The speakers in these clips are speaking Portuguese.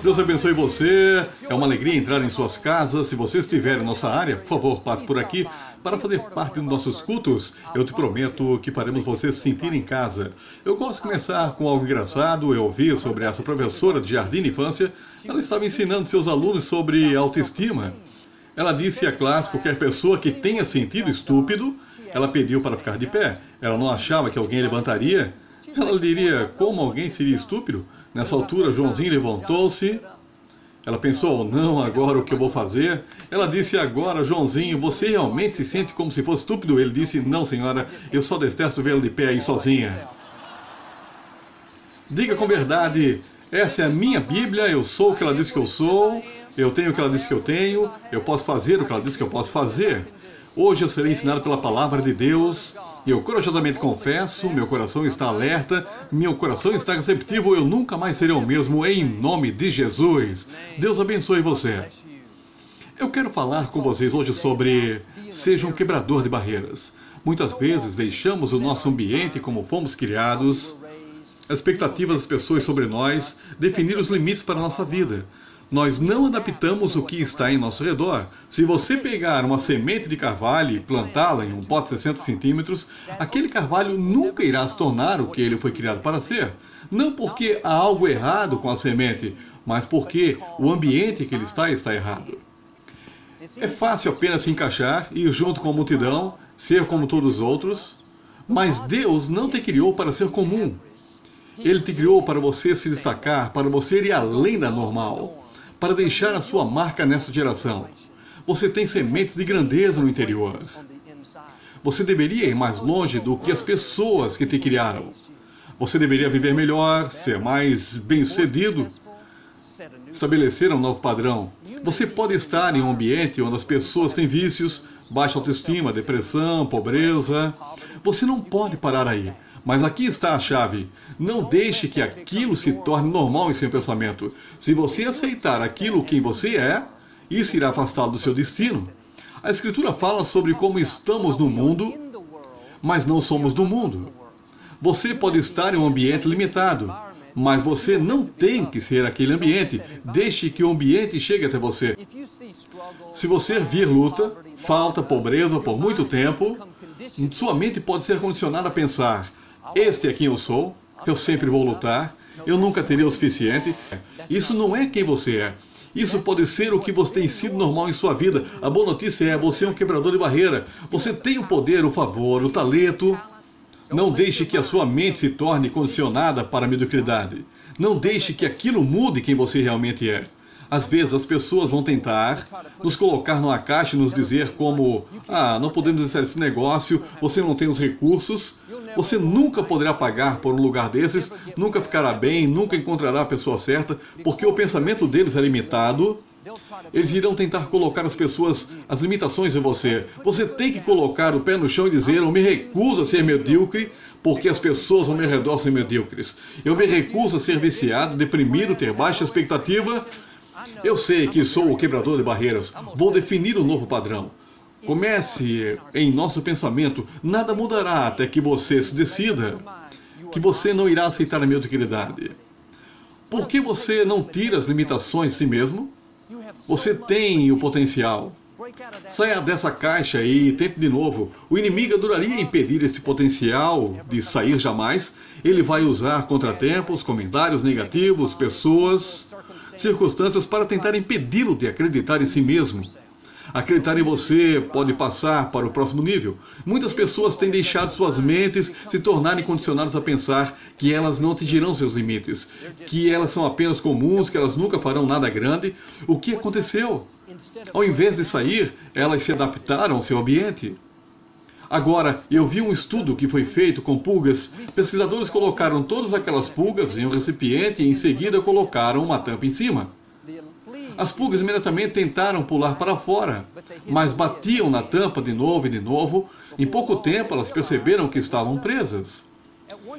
Deus abençoe você. É uma alegria entrar em suas casas. Se você estiver em nossa área, por favor, passe por aqui para fazer parte dos nossos cultos. Eu te prometo que faremos você se sentir em casa. Eu gosto de começar com algo engraçado. Eu ouvi sobre essa professora de jardim de infância. Ela estava ensinando seus alunos sobre autoestima. Ela disse à classe: qualquer pessoa que tenha sentido estúpido, ela pediu para ficar de pé. Ela não achava que alguém levantaria. Ela diria: como alguém seria estúpido? Nessa altura, Joãozinho levantou-se. Ela pensou: não, agora o que eu vou fazer? Ela disse: agora, Joãozinho, você realmente se sente como se fosse estúpido? Ele disse: não, senhora, eu só detesto vê-la de pé aí sozinha. Diga com verdade: essa é a minha Bíblia, eu sou o que ela disse que eu sou, eu tenho o que ela disse que eu tenho, eu posso fazer o que ela disse que eu posso fazer. Hoje eu serei ensinado pela palavra de Deus. E eu corajosamente confesso, meu coração está alerta, meu coração está receptivo, eu nunca mais serei o mesmo, em nome de Jesus. Deus abençoe você. Eu quero falar com vocês hoje sobre seja um quebrador de barreiras. Muitas vezes deixamos o nosso ambiente como fomos criados, as expectativas das pessoas sobre nós, definir os limites para a nossa vida. Nós não adaptamos o que está em nosso redor. Se você pegar uma semente de carvalho e plantá-la em um pote de 60 centímetros, aquele carvalho nunca irá se tornar o que ele foi criado para ser. Não porque há algo errado com a semente, mas porque o ambiente que ele está errado. É fácil apenas se encaixar, ir junto com a multidão, ser como todos os outros, mas Deus não te criou para ser comum. Ele te criou para você se destacar, para você ir além da normal, para deixar a sua marca nessa geração. Você tem sementes de grandeza no interior. Você deveria ir mais longe do que as pessoas que te criaram. Você deveria viver melhor, ser mais bem-sucedido, estabelecer um novo padrão. Você pode estar em um ambiente onde as pessoas têm vícios, baixa autoestima, depressão, pobreza. Você não pode parar aí. Mas aqui está a chave. Não deixe que aquilo se torne normal em seu pensamento. Se você aceitar aquilo quem você é, isso irá afastá-lo do seu destino. A Escritura fala sobre como estamos no mundo, mas não somos do mundo. Você pode estar em um ambiente limitado, mas você não tem que ser aquele ambiente. Deixe que o ambiente chegue até você. Se você vir luta, falta, pobreza por muito tempo, sua mente pode ser condicionada a pensar: este é quem eu sou, eu sempre vou lutar, eu nunca terei o suficiente. Isso não é quem você é. Isso pode ser o que você tem sido normal em sua vida. A boa notícia é: você é um quebrador de barreira. Você tem o poder, o favor, o talento. Não deixe que a sua mente se torne condicionada para a mediocridade. Não deixe que aquilo mude quem você realmente é. Às vezes as pessoas vão tentar nos colocar numa caixa e nos dizer como: ah, não podemos fazer esse negócio, você não tem os recursos, você nunca poderá pagar por um lugar desses, nunca ficará bem, nunca encontrará a pessoa certa, porque o pensamento deles é limitado. Eles irão tentar colocar as limitações em você. Você tem que colocar o pé no chão e dizer: eu me recuso a ser medíocre, porque as pessoas ao meu redor são medíocres. Eu me recuso a ser viciado, deprimido, ter baixa expectativa. Eu sei que sou o quebrador de barreiras. Vou definir um novo padrão. Comece em nosso pensamento. Nada mudará até que você se decida que você não irá aceitar a mediocridade. Por que você não tira as limitações de si mesmo? Você tem o potencial. Saia dessa caixa e tente de novo. O inimigo adoraria impedir esse potencial de sair jamais. Ele vai usar contratempos, comentários negativos, pessoas, circunstâncias para tentar impedi-lo de acreditar em si mesmo. Acreditar em você pode passar para o próximo nível. Muitas pessoas têm deixado suas mentes se tornarem condicionadas a pensar que elas não atingirão seus limites, que elas são apenas comuns, que elas nunca farão nada grande. O que aconteceu? Ao invés de sair, elas se adaptaram ao seu ambiente. Agora, eu vi um estudo que foi feito com pulgas. Pesquisadores colocaram todas aquelas pulgas em um recipiente e em seguida colocaram uma tampa em cima. As pulgas imediatamente tentaram pular para fora, mas batiam na tampa de novo e de novo. Em pouco tempo, elas perceberam que estavam presas.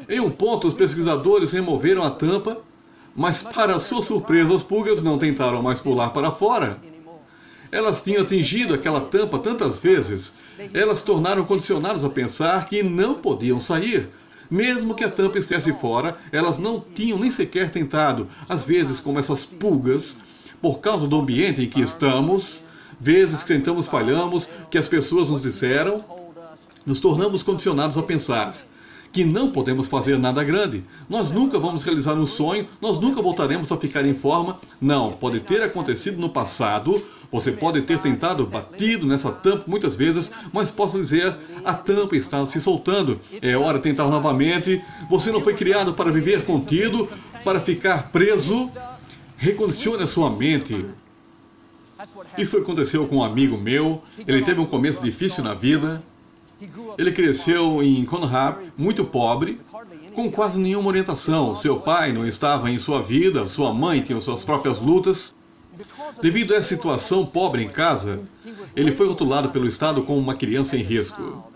Em um ponto, os pesquisadores removeram a tampa, mas para sua surpresa, as pulgas não tentaram mais pular para fora. Elas tinham atingido aquela tampa tantas vezes, elas se tornaram condicionadas a pensar que não podiam sair. Mesmo que a tampa estivesse fora, elas não tinham nem sequer tentado. Às vezes, como essas pulgas, por causa do ambiente em que estamos, vezes que tentamos, falhamos, que as pessoas nos disseram, nos tornamos condicionados a pensar que não podemos fazer nada grande. Nós nunca vamos realizar um sonho, nós nunca voltaremos a ficar em forma. Não, pode ter acontecido no passado, você pode ter tentado, batido nessa tampa muitas vezes, mas posso dizer, a tampa está se soltando. É hora de tentar novamente. Você não foi criado para viver contido, para ficar preso. Recondicione a sua mente. Isso aconteceu com um amigo meu. Ele teve um começo difícil na vida. Ele cresceu em Conrad, muito pobre, com quase nenhuma orientação. Seu pai não estava em sua vida, sua mãe tinha suas próprias lutas. Devido a essa situação pobre em casa, ele foi rotulado pelo Estado como uma criança em risco.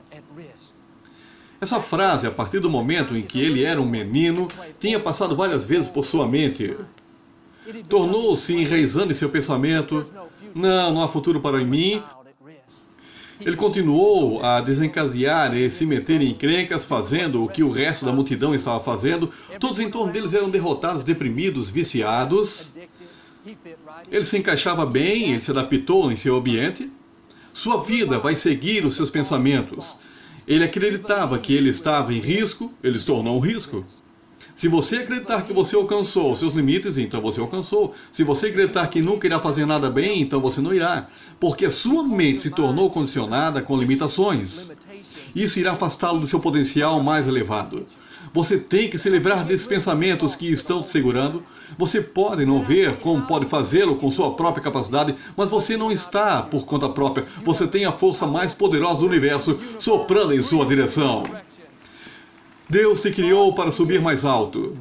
Essa frase, a partir do momento em que ele era um menino, tinha passado várias vezes por sua mente. Tornou-se enraizando em seu pensamento: não há futuro para mim. Ele continuou a desencadear e se meter em encrencas, fazendo o que o resto da multidão estava fazendo. Todos em torno deles eram derrotados, deprimidos, viciados. Ele se encaixava bem, ele se adaptou em seu ambiente. Sua vida vai seguir os seus pensamentos. Ele acreditava que ele estava em risco, ele se tornou um risco. Se você acreditar que você alcançou os seus limites, então você alcançou. Se você acreditar que nunca irá fazer nada bem, então você não irá. Porque a sua mente se tornou condicionada com limitações. Isso irá afastá-lo do seu potencial mais elevado. Você tem que se livrar desses pensamentos que estão te segurando. Você pode não ver como pode fazê-lo com sua própria capacidade, mas você não está por conta própria. Você tem a força mais poderosa do universo soprando em sua direção. Deus te criou para subir mais alto,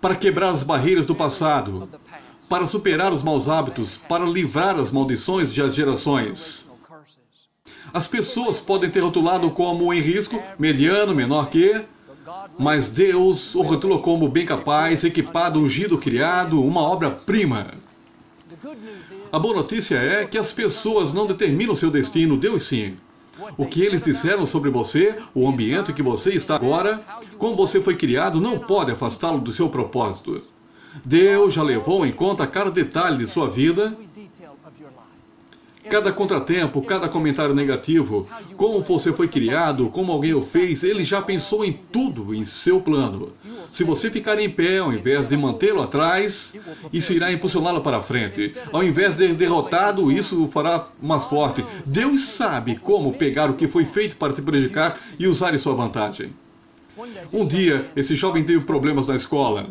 para quebrar as barreiras do passado, para superar os maus hábitos, para livrar as maldições das gerações. As pessoas podem ter rotulado como em risco, mediano, menor que, mas Deus o rotulou como bem capaz, equipado, ungido, criado, uma obra-prima. A boa notícia é que as pessoas não determinam seu destino, Deus sim. O que eles disseram sobre você, o ambiente que você está agora, como você foi criado, não pode afastá-lo do seu propósito. Deus já levou em conta cada detalhe de sua vida, cada contratempo, cada comentário negativo, como você foi criado, como alguém o fez, ele já pensou em tudo em seu plano. Se você ficar em pé, ao invés de mantê-lo atrás, isso irá impulsioná-lo para frente. Ao invés de derrotado, isso o fará mais forte. Deus sabe como pegar o que foi feito para te prejudicar e usar em sua vantagem. Um dia, esse jovem teve problemas na escola.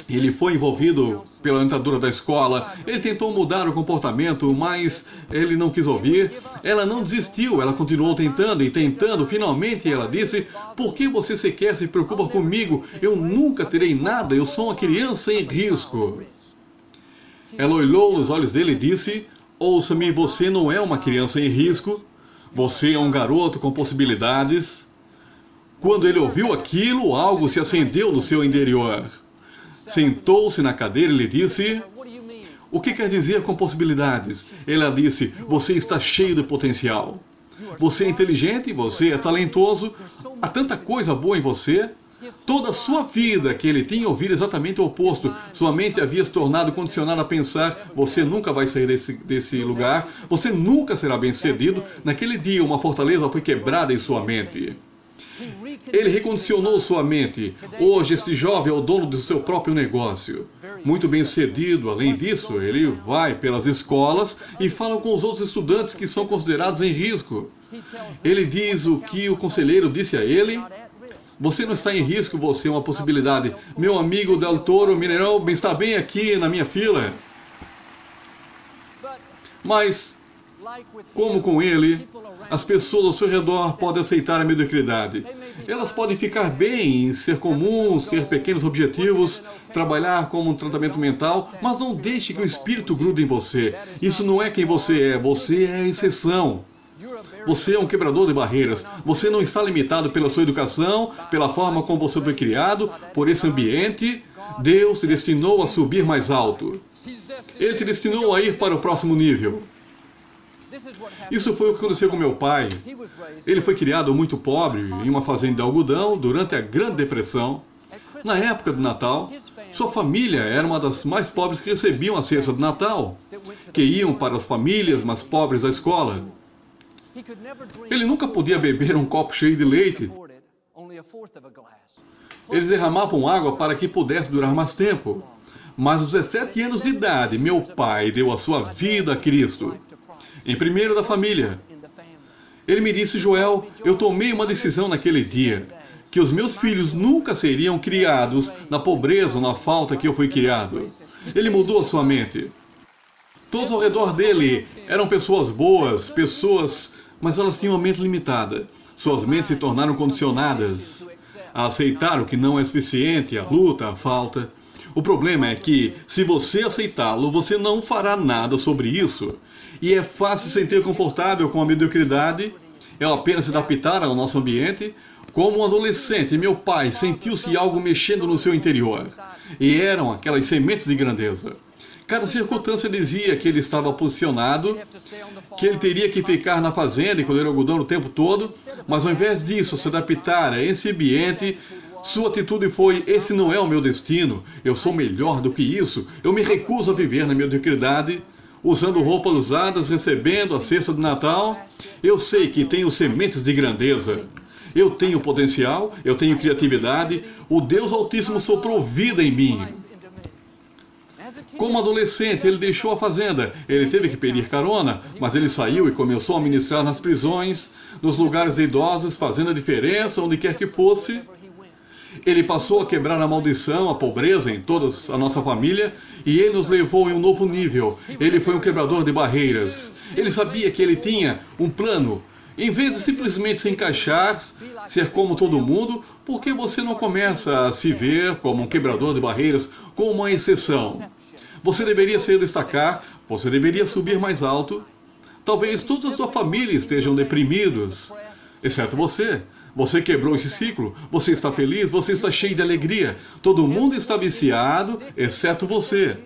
Ele foi envolvido pela orientadora da escola. Ele tentou mudar o comportamento, mas ele não quis ouvir. Ela não desistiu, ela continuou tentando e tentando. Finalmente ela disse: por que você sequer se preocupa comigo? Eu nunca terei nada, eu sou uma criança em risco. Ela olhou nos olhos dele e disse: ouça-me, você não é uma criança em risco. Você é um garoto com possibilidades. Quando ele ouviu aquilo, algo se acendeu no seu interior. Sentou-se na cadeira e lhe disse: o que quer dizer com possibilidades? Ela disse: você está cheio de potencial. Você é inteligente, você é talentoso, há tanta coisa boa em você. Toda a sua vida que ele tinha ouvido exatamente o oposto. Sua mente havia se tornado condicionada a pensar: você nunca vai sair desse lugar, você nunca será bem-sucedido. Naquele dia, uma fortaleza foi quebrada em sua mente. Ele recondicionou sua mente. Hoje, este jovem é o dono do seu próprio negócio. Muito bem sucedido. Além disso, ele vai pelas escolas e fala com os outros estudantes que são considerados em risco. Ele diz o que o conselheiro disse a ele: você não está em risco, você é uma possibilidade. Meu amigo Del Toro Mineirão está bem aqui na minha fila. Mas, como com ele, as pessoas ao seu redor podem aceitar a mediocridade. Elas podem ficar bem em ser comuns, ter pequenos objetivos, trabalhar como um tratamento mental, mas não deixe que o espírito grude em você. Isso não é quem você é a exceção. Você é um quebrador de barreiras. Você não está limitado pela sua educação, pela forma como você foi criado, por esse ambiente. Deus te destinou a subir mais alto. Ele te destinou a ir para o próximo nível. Isso foi o que aconteceu com meu pai. Ele foi criado muito pobre em uma fazenda de algodão durante a Grande Depressão. Na época do Natal, sua família era uma das mais pobres que recebiam a cesta de Natal, que iam para as famílias mais pobres da escola. Ele nunca podia beber um copo cheio de leite. Eles derramavam água para que pudesse durar mais tempo. Mas aos 17 anos de idade, meu pai deu a sua vida a Cristo, em primeiro da família. Ele me disse: Joel, eu tomei uma decisão naquele dia, que os meus filhos nunca seriam criados na pobreza ou na falta que eu fui criado. Ele mudou a sua mente. Todos ao redor dele eram pessoas boas, mas elas tinham uma mente limitada. Suas mentes se tornaram condicionadas a aceitar o que não é suficiente, a luta, a falta. O problema é que, se você aceitá-lo, você não fará nada sobre isso. E é fácil se sentir confortável com a mediocridade, é apenas se adaptar ao nosso ambiente. Como um adolescente, meu pai sentiu-se algo mexendo no seu interior. E eram aquelas sementes de grandeza. Cada circunstância dizia que ele estava posicionado, que ele teria que ficar na fazenda e colher algodão o tempo todo, mas ao invés disso, se adaptar a esse ambiente, sua atitude foi: esse não é o meu destino, eu sou melhor do que isso, eu me recuso a viver na mediocridade, usando roupas usadas, recebendo a cesta de Natal. Eu sei que tenho sementes de grandeza. Eu tenho potencial, eu tenho criatividade, o Deus Altíssimo soprou vida em mim. Como adolescente, ele deixou a fazenda. Ele teve que pedir carona, mas ele saiu e começou a ministrar nas prisões, nos lugares de idosos, fazendo a diferença onde quer que fosse. Ele passou a quebrar a maldição, a pobreza em toda a nossa família, e ele nos levou em um novo nível. Ele foi um quebrador de barreiras. Ele sabia que ele tinha um plano. Em vez de simplesmente se encaixar, ser como todo mundo, por que você não começa a se ver como um quebrador de barreiras, como uma exceção? Você deveria se destacar, você deveria subir mais alto. Talvez toda a sua família estejam deprimidos, exceto você. Você quebrou esse ciclo, você está feliz, você está cheio de alegria. Todo mundo está viciado, exceto você.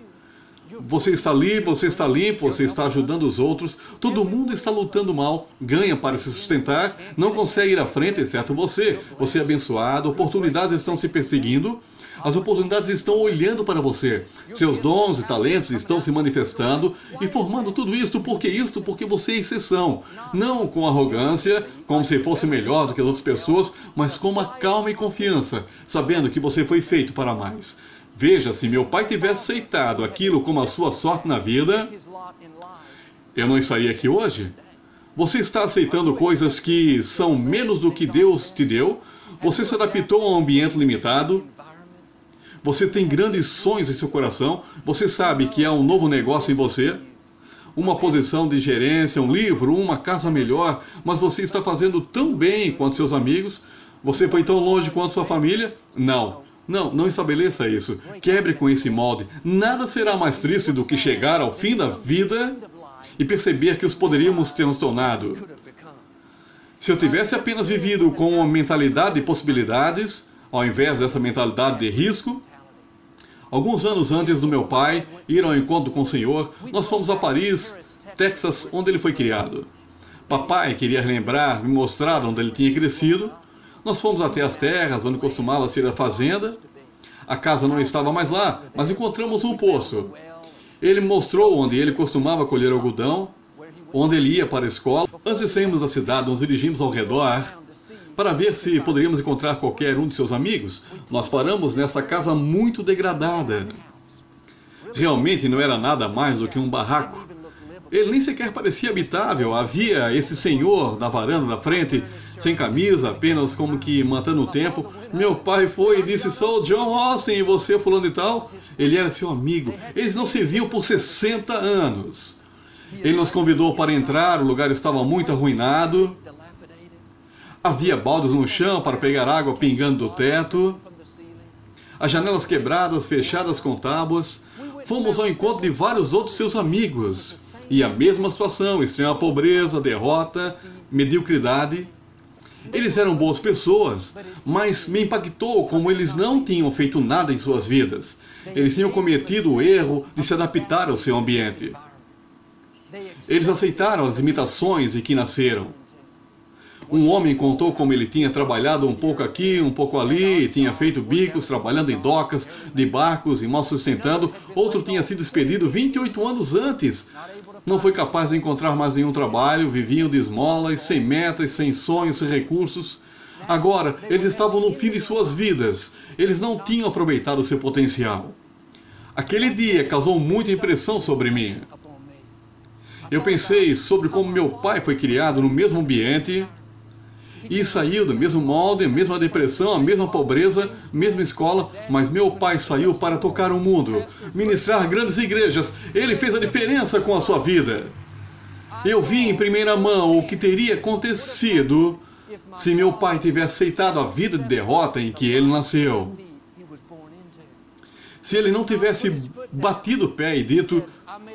Você está limpo, você está ajudando os outros. Todo mundo está lutando mal, ganha para se sustentar, não consegue ir à frente, exceto você. Você é abençoado, oportunidades estão se perseguindo, as oportunidades estão olhando para você. Seus dons e talentos estão se manifestando e formando tudo isto porque você é exceção. Não com arrogância, como se fosse melhor do que as outras pessoas, mas com uma calma e confiança, sabendo que você foi feito para mais. Veja, se meu pai tivesse aceitado aquilo como a sua sorte na vida, eu não estaria aqui hoje. Você está aceitando coisas que são menos do que Deus te deu. Você se adaptou a um ambiente limitado. Você tem grandes sonhos em seu coração. Você sabe que há um novo negócio em você. Uma posição de gerência, um livro, uma casa melhor. Mas você está fazendo tão bem quanto seus amigos. Você foi tão longe quanto sua família? Não estabeleça isso. Quebre com esse molde. Nada será mais triste do que chegar ao fim da vida e perceber que os poderíamos ter nos tornado. Se eu tivesse apenas vivido com uma mentalidade de possibilidades, ao invés dessa mentalidade de risco. Alguns anos antes do meu pai ir ao encontro com o Senhor, nós fomos a Paris, Texas, onde ele foi criado. Papai queria relembrar, me mostrar onde ele tinha crescido. Nós fomos até as terras, onde costumava ser a fazenda. A casa não estava mais lá, mas encontramos um poço. Ele me mostrou onde ele costumava colher algodão, onde ele ia para a escola. Antes de sairmos da cidade, nos dirigimos ao redor para ver se poderíamos encontrar qualquer um de seus amigos. Nós paramos nesta casa muito degradada. Realmente não era nada mais do que um barraco. Ele nem sequer parecia habitável. Havia esse senhor na varanda da frente, sem camisa, apenas como que matando o tempo. Meu pai foi e disse: sou John Austin, e você fulano e tal. Ele era seu amigo. Eles não se viam por 60 anos. Ele nos convidou para entrar, o lugar estava muito arruinado. Havia baldes no chão para pegar água pingando do teto. As janelas quebradas, fechadas com tábuas. Fomos ao encontro de vários outros seus amigos. E a mesma situação, extrema pobreza, derrota, mediocridade. Eles eram boas pessoas, mas me impactou como eles não tinham feito nada em suas vidas. Eles tinham cometido o erro de se adaptar ao seu ambiente. Eles aceitaram as limitações em que nasceram. Um homem contou como ele tinha trabalhado um pouco aqui, um pouco ali, tinha feito bicos, trabalhando em docas de barcos e mal sustentando. Outro tinha sido despedido 28 anos antes. Não foi capaz de encontrar mais nenhum trabalho, viviam de esmolas, sem metas, sem sonhos, sem recursos. Agora, eles estavam no fim de suas vidas. Eles não tinham aproveitado o seu potencial. Aquele dia causou muita impressão sobre mim. Eu pensei sobre como meu pai foi criado no mesmo ambiente e saiu do mesmo molde, a mesma depressão, a mesma pobreza, mesma escola, mas meu pai saiu para tocar o mundo, ministrar grandes igrejas. Ele fez a diferença com a sua vida. Eu vi em primeira mão o que teria acontecido se meu pai tivesse aceitado a vida de derrota em que ele nasceu. Se ele não tivesse batido o pé e dito,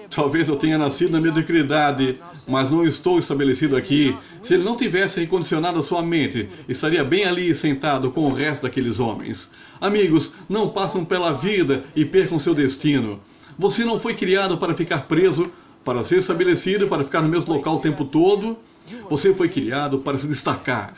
talvez eu tenha nascido na mediocridade, mas não estou estabelecido aqui. Se ele não tivesse recondicionado a sua mente, estaria bem ali sentado com o resto daqueles homens. Amigos, não passam pela vida e percam seu destino. Você não foi criado para ficar preso, para ser estabelecido, para ficar no mesmo local o tempo todo. Você foi criado para se destacar.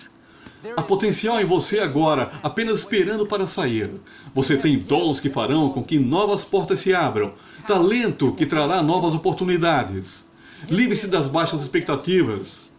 Há potencial em você agora, apenas esperando para sair. Você tem dons que farão com que novas portas se abram. Talento que trará novas oportunidades. Livre-se das baixas expectativas.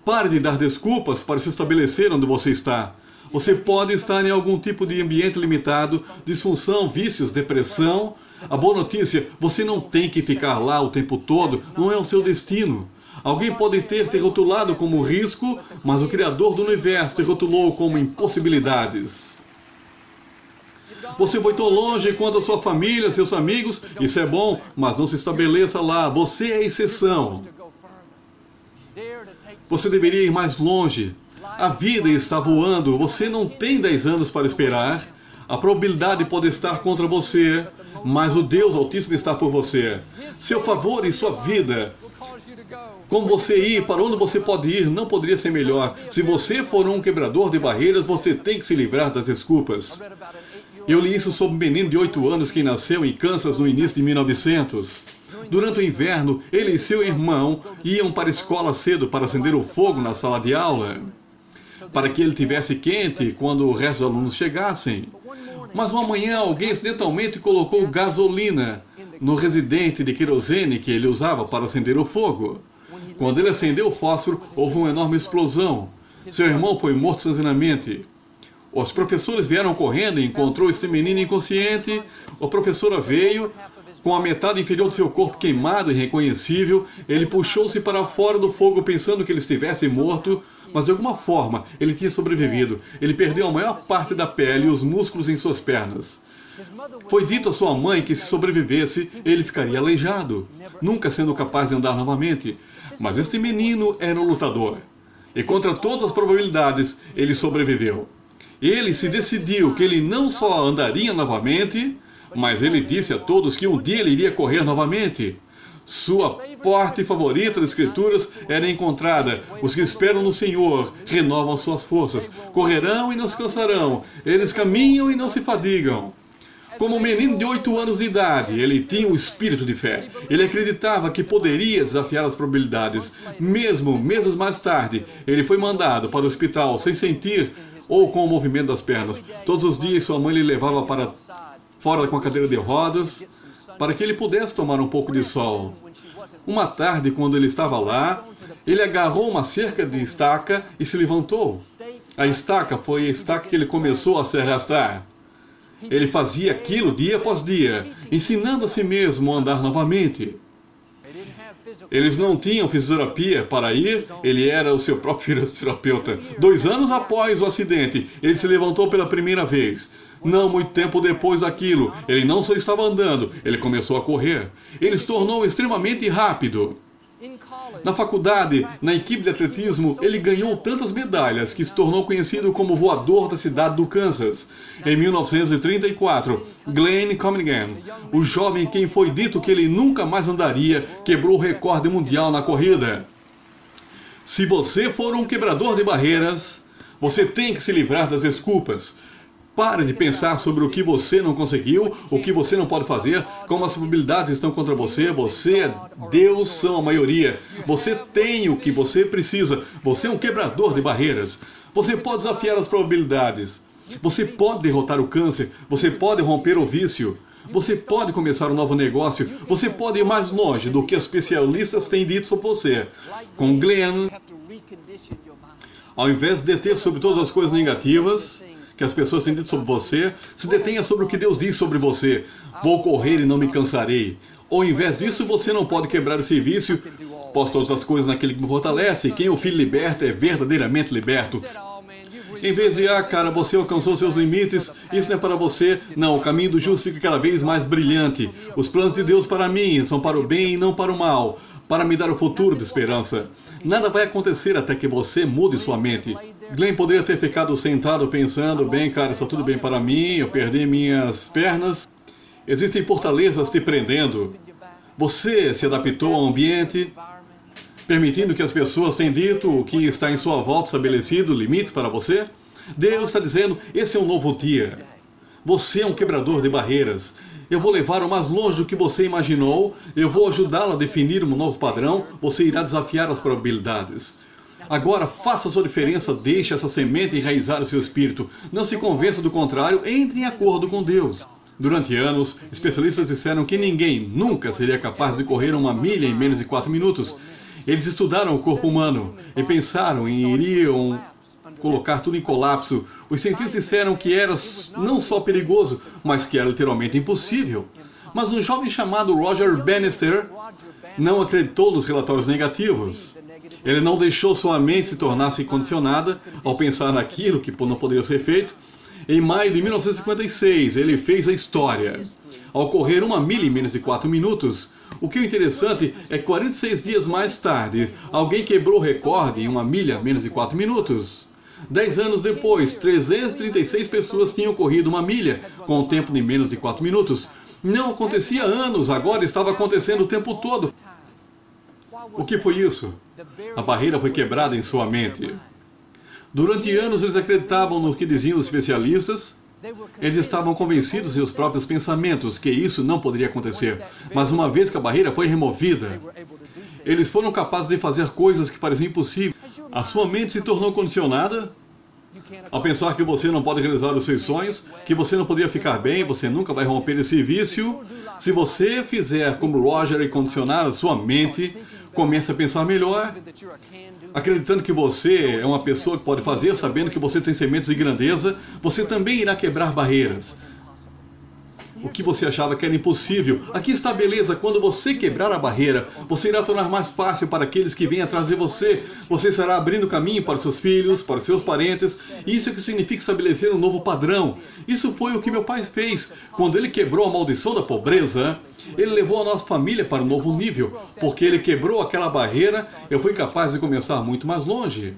Pare de dar desculpas para se estabelecer onde você está. Você pode estar em algum tipo de ambiente limitado, disfunção, vícios, depressão. A boa notícia, você não tem que ficar lá o tempo todo, não é o seu destino. Alguém pode ter te rotulado como risco, mas o Criador do Universo te rotulou como impossibilidades. Você foi tão longe quanto a sua família, seus amigos, isso é bom, mas não se estabeleça lá, você é a exceção. Você deveria ir mais longe. A vida está voando, você não tem 10 anos para esperar. A probabilidade pode estar contra você, mas o Deus Altíssimo está por você. Seu favor e sua vida. Como você ir, para onde você pode ir, não poderia ser melhor. Se você for um quebrador de barreiras, você tem que se livrar das desculpas. Eu li isso sobre um menino de 8 anos que nasceu em Kansas no início de 1900. Durante o inverno, ele e seu irmão iam para a escola cedo para acender o fogo na sala de aula, para que ele tivesse quente quando o resto dos alunos chegassem. Mas uma manhã, alguém acidentalmente colocou gasolina no residente de querosene que ele usava para acender o fogo. Quando ele acendeu o fósforo, houve uma enorme explosão. Seu irmão foi morto instantaneamente. Os professores vieram correndo e encontrou este menino inconsciente. A professora veio, com a metade inferior do seu corpo queimado e irreconhecível. Ele puxou-se para fora do fogo pensando que ele estivesse morto, mas de alguma forma ele tinha sobrevivido. Ele perdeu a maior parte da pele e os músculos em suas pernas. Foi dito à sua mãe que se sobrevivesse, ele ficaria aleijado, nunca sendo capaz de andar novamente. Mas este menino era um lutador. E contra todas as probabilidades, ele sobreviveu. Ele se decidiu que ele não só andaria novamente, mas ele disse a todos que um dia ele iria correr novamente. Sua parte favorita das Escrituras era encontrada. Os que esperam no Senhor renovam suas forças. Correrão e não se cansarão. Eles caminham e não se fadigam. Como um menino de 8 anos de idade, ele tinha um espírito de fé. Ele acreditava que poderia desafiar as probabilidades. Mesmo meses mais tarde, ele foi mandado para o hospital sem sentir ou com o movimento das pernas. Todos os dias sua mãe lhe levava para fora com a cadeira de rodas para que ele pudesse tomar um pouco de sol. Uma tarde, quando ele estava lá, ele agarrou uma cerca de estaca e se levantou. A estaca foi a estaca que ele começou a se arrastar. Ele fazia aquilo dia após dia, ensinando a si mesmo a andar novamente. Eles não tinham fisioterapia para ir, ele era o seu próprio fisioterapeuta. 2 anos após o acidente, ele se levantou pela primeira vez. Não muito tempo depois daquilo, ele não só estava andando, ele começou a correr. Ele se tornou extremamente rápido. Na faculdade, na equipe de atletismo, ele ganhou tantas medalhas que se tornou conhecido como voador da cidade do Kansas. Em 1934, Glenn Cunningham, o jovem quem foi dito que ele nunca mais andaria, quebrou o recorde mundial na corrida. Se você for um quebrador de barreiras, você tem que se livrar das desculpas. Pare de pensar sobre o que você não conseguiu, o que você não pode fazer, como as probabilidades estão contra você. Você, Deus, são a maioria. Você tem o que você precisa. Você é um quebrador de barreiras. Você pode desafiar as probabilidades. Você pode derrotar o câncer. Você pode romper o vício. Você pode começar um novo negócio. Você pode ir mais longe do que os especialistas têm dito sobre você. Com Glenn, ao invés de deter sobre todas as coisas negativas que as pessoas têm dito sobre você, se detenha sobre o que Deus diz sobre você. Vou correr e não me cansarei. Ou, ao invés disso, você não pode quebrar esse vício. Posso todas as coisas naquele que me fortalece. Quem o Filho liberta é verdadeiramente liberto. Em vez de, cara, você alcançou seus limites, isso não é para você. Não, o caminho do justo fica cada vez mais brilhante. Os planos de Deus para mim são para o bem e não para o mal, para me dar o futuro de esperança. Nada vai acontecer até que você mude sua mente. Glenn poderia ter ficado sentado pensando, bem, cara, está tudo bem para mim, eu perdi minhas pernas. Existem fortalezas te prendendo. Você se adaptou ao ambiente, permitindo que as pessoas tenham dito o que está em sua volta estabelecido, limites para você. Deus está dizendo, esse é um novo dia. Você é um quebrador de barreiras. Eu vou levar o mais longe do que você imaginou. Eu vou ajudá-lo a definir um novo padrão. Você irá desafiar as probabilidades. Agora, faça a sua diferença. Deixe essa semente enraizar o seu espírito. Não se convença do contrário. Entre em acordo com Deus. Durante anos, especialistas disseram que ninguém nunca seria capaz de correr 1 milha em menos de 4 minutos. Eles estudaram o corpo humano e pensaram em iriam colocar tudo em colapso. Os cientistas disseram que era não só perigoso, mas que era literalmente impossível. Mas um jovem chamado Roger Bannister não acreditou nos relatórios negativos. Ele não deixou sua mente se tornar-se condicionada ao pensar naquilo que não poderia ser feito. Em maio de 1956, ele fez a história. Ao correr 1 milha em menos de 4 minutos, o que é interessante é que 46 dias mais tarde, alguém quebrou o recorde em 1 milha em menos de 4 minutos. 10 anos depois, 336 pessoas tinham corrido 1 milha com um tempo de menos de 4 minutos. Não acontecia há anos, agora estava acontecendo o tempo todo. O que foi isso? A barreira foi quebrada em sua mente. Durante anos eles acreditavam no que diziam os especialistas. Eles estavam convencidos em seus próprios pensamentos que isso não poderia acontecer. Mas uma vez que a barreira foi removida, eles foram capazes de fazer coisas que pareciam impossíveis. A sua mente se tornou condicionada ao pensar que você não pode realizar os seus sonhos, que você não poderia ficar bem, você nunca vai romper esse vício. Se você fizer como Roger e condicionar a sua mente, comece a pensar melhor, acreditando que você é uma pessoa que pode fazer, sabendo que você tem sementes de grandeza, você também irá quebrar barreiras. O que você achava que era impossível. Aqui está a beleza. Quando você quebrar a barreira, você irá tornar mais fácil para aqueles que vêm atrás de você. Você estará abrindo caminho para seus filhos, para seus parentes. Isso é o que significa estabelecer um novo padrão. Isso foi o que meu pai fez. Quando ele quebrou a maldição da pobreza, ele levou a nossa família para um novo nível. Porque ele quebrou aquela barreira, eu fui capaz de começar muito mais longe.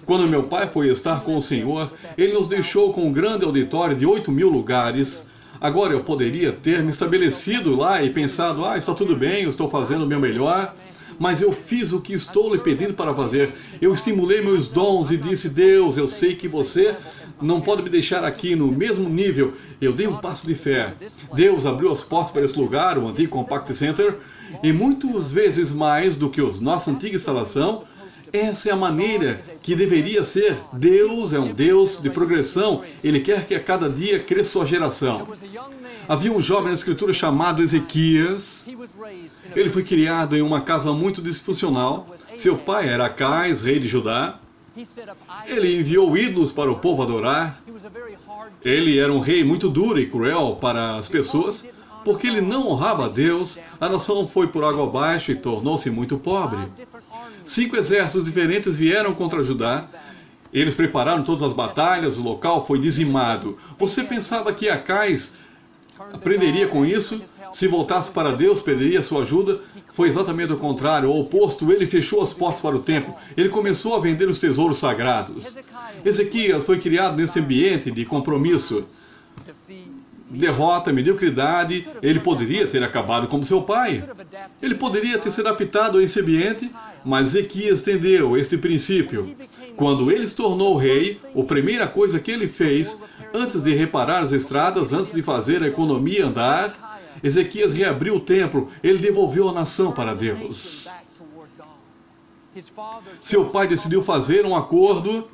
Quando meu pai foi estar com o Senhor, ele nos deixou com um grande auditório de 8.000 lugares. Agora, eu poderia ter me estabelecido lá e pensado, está tudo bem, eu estou fazendo o meu melhor, mas eu fiz o que estou lhe pedindo para fazer. Eu estimulei meus dons e disse, Deus, eu sei que você não pode me deixar aqui no mesmo nível. Eu dei um passo de fé. Deus abriu as portas para esse lugar, o antigo Compact Center, e muitas vezes mais do que a nossa antiga instalação. Essa é a maneira que deveria ser. Deus é um Deus de progressão. Ele quer que a cada dia cresça sua geração. Havia um jovem na Escritura chamado Ezequias. Ele foi criado em uma casa muito disfuncional. Seu pai era Acais, rei de Judá. Ele enviou ídolos para o povo adorar. Ele era um rei muito duro e cruel para as pessoas. Porque ele não honrava a Deus, a nação foi por água abaixo e tornou-se muito pobre. 5 exércitos diferentes vieram contra Judá. Eles prepararam todas as batalhas, o local foi dizimado. Você pensava que Acais aprenderia com isso? Se voltasse para Deus, pediria sua ajuda? Foi exatamente o contrário, o oposto. Ele fechou as portas para o templo. Ele começou a vender os tesouros sagrados. Ezequias foi criado nesse ambiente de compromisso. Derrota, mediocridade, ele poderia ter acabado como seu pai. Ele poderia ter se adaptado a esse ambiente, mas Ezequias entendeu este princípio. Quando ele se tornou rei, a primeira coisa que ele fez, antes de reparar as estradas, antes de fazer a economia andar, Ezequias reabriu o templo, ele devolveu a nação para Deus. Seu pai decidiu fazer um acordo,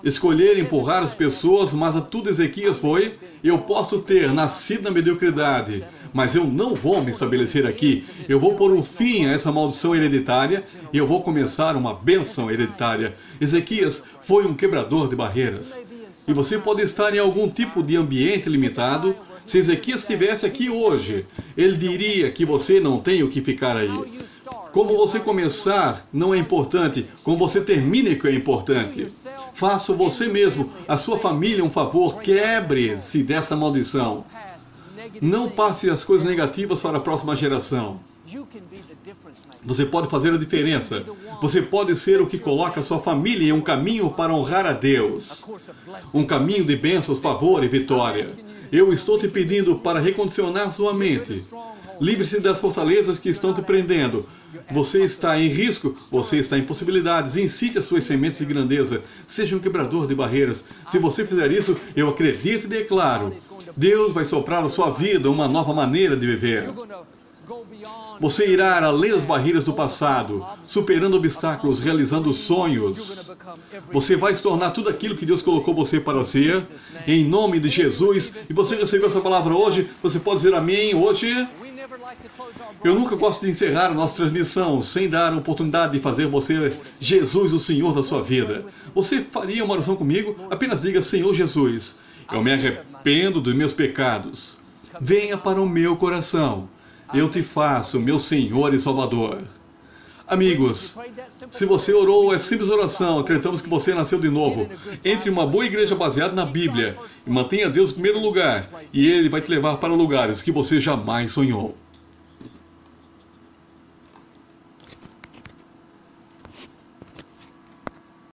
escolher empurrar as pessoas, mas a tudo Ezequias foi: eu posso ter nascido na mediocridade, mas eu não vou me estabelecer aqui. Eu vou pôr um fim a essa maldição hereditária e eu vou começar uma bênção hereditária. Ezequias foi um quebrador de barreiras. E você pode estar em algum tipo de ambiente limitado. Se Ezequias estivesse aqui hoje, ele diria que você não tem o que ficar aí. Como você começar não é importante, como você termina que é importante. Faça você mesmo, a sua família um favor, quebre-se dessa maldição. Não passe as coisas negativas para a próxima geração. Você pode fazer a diferença. Você pode ser o que coloca a sua família em um caminho para honrar a Deus. Um caminho de bênçãos, favor e vitória. Eu estou te pedindo para recondicionar sua mente. Livre-se das fortalezas que estão te prendendo. Você está em risco, você está em possibilidades. Incite as suas sementes de grandeza. Seja um quebrador de barreiras. Se você fizer isso, eu acredito e declaro: Deus vai soprar na sua vida uma nova maneira de viver. Você irá além das barreiras do passado, superando obstáculos, realizando sonhos. Você vai se tornar tudo aquilo que Deus colocou você para ser, em nome de Jesus. E você recebeu essa palavra hoje? Você pode dizer amém hoje? Eu nunca gosto de encerrar a nossa transmissão sem dar a oportunidade de fazer você Jesus o Senhor da sua vida. Você faria uma oração comigo? Apenas diga: Senhor Jesus, eu me arrependo dos meus pecados. Venha para o meu coração. Eu te faço meu Senhor e Salvador. Amigos, se você orou essa simples oração, acreditamos que você nasceu de novo. Entre em uma boa igreja baseada na Bíblia e mantenha Deus em primeiro lugar, e Ele vai te levar para lugares que você jamais sonhou.